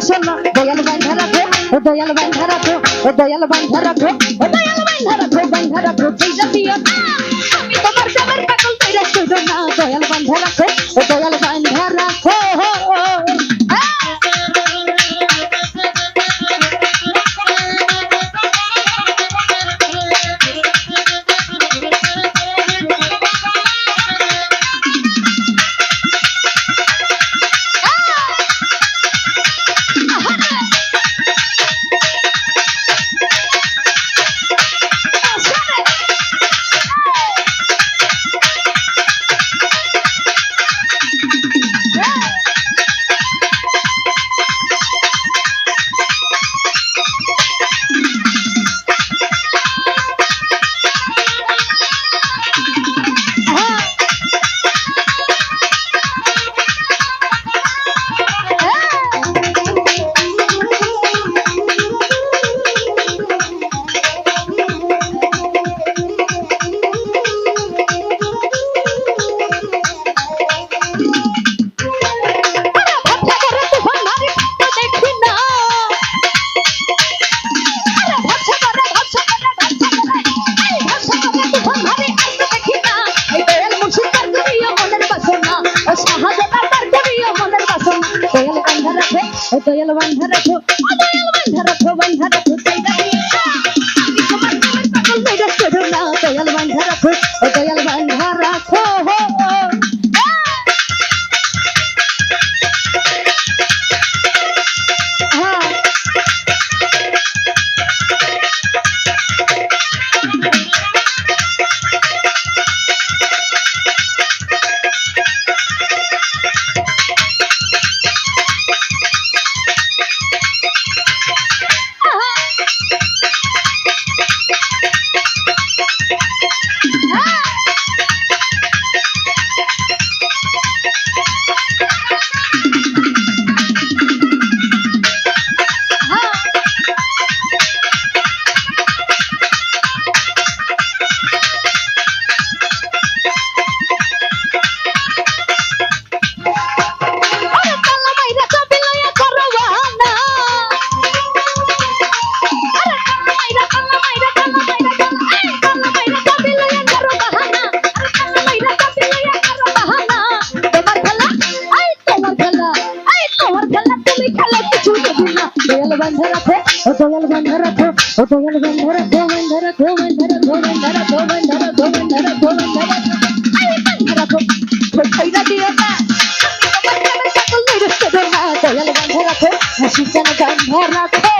বাসো না দয়াল বান্ধা রাখো ও দয়াল বান্ধা রাখো ও দয়াল বান্ধা রাখো ও দয়াল বান্ধা রাখো কইরা দিও না আমি তোমার প্রেমের পাগল কইরা শুধু না দয়াল বান্ধা রাখো ও দয়াল বান্ধা রাখো দয়াল বান্ধা রাখো বান্ধা রাখো কইরা দিও না আমি তোমার প্রেমের পাগল কইরা শুধু না দয়াল বান্ধা রাখো দয়াল বান্ধা রাখো বান্ধা রাখো দয়াল বান্ধা রাখো দয়াল বান্ধা রাখো বান্ধা রাখো বান্ধা রাখো বান্ধা রাখো বান্ধা রাখো বান্ধা রাখো বান্ধা রাখো কইরা দিও না আমি তোমার প্রেমের পাগল কইরা শুধু না দয়াল বান্ধা রাখো হাসি যেন বান্ধা রাখো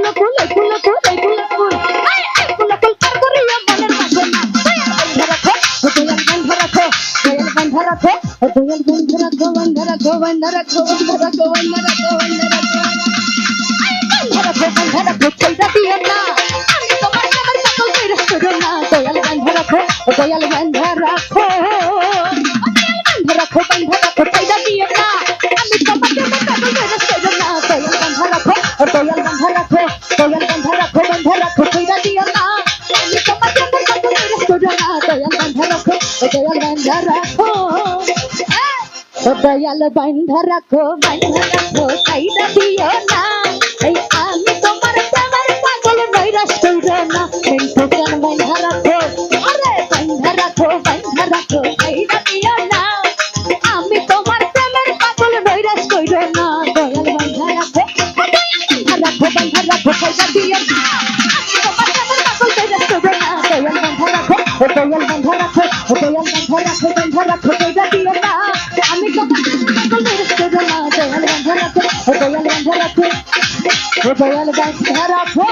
দয়াল বান্ধা রাখো বান্ধা রাখো বান্ধা রাখো বান্ধা রাখো বান্ধা রাখো বান্ধা রাখো বান্ধা রাখো কইরা দিও না আমি তোমার প্রেমের পাগল কইরা শুধু না দয়াল বান্ধা রাখো দয়াল বান্ধা রাখো বান্ধা রাখো বান্ধা রাখো কইরা দিও না আমি তোমার প্রেমের পাগল কইরা শুধু না দয়াল বান্ধা রাখো দয়াল বান্ধা রাখো দয়াল বান্ধা রাখো বান্ধা রাখো কইরা দিও না আমি তোমার প্রেমের পাগল কইরা শুধু না দয়াল বান্ধা রাখো দয়াল বান্ধা রাখো দয়াল বান্ধা রাখো কইরা দিও না এই আমি তোমার প্রেমের পাগল নৈরাশ কইরো না কিন্তু কেন বান্ধা রাখো আরে বান্ধা রাখো কইরা দিও না আমি তোমার প্রেমের পাগল নৈরাশ কইরো না দয়াল বান্ধা রাখো কইরা দিও না ও দয়াল বন্ধ রাখো, ও দয়াল বন্ধ রাখো, কইরা দিও না আমি তোমার সকল ফেরেশতার না। দয়াল বন্ধ রাখো, ও দয়াল বন্ধ রাখো, ও দয়াল বন্ধ রাখো।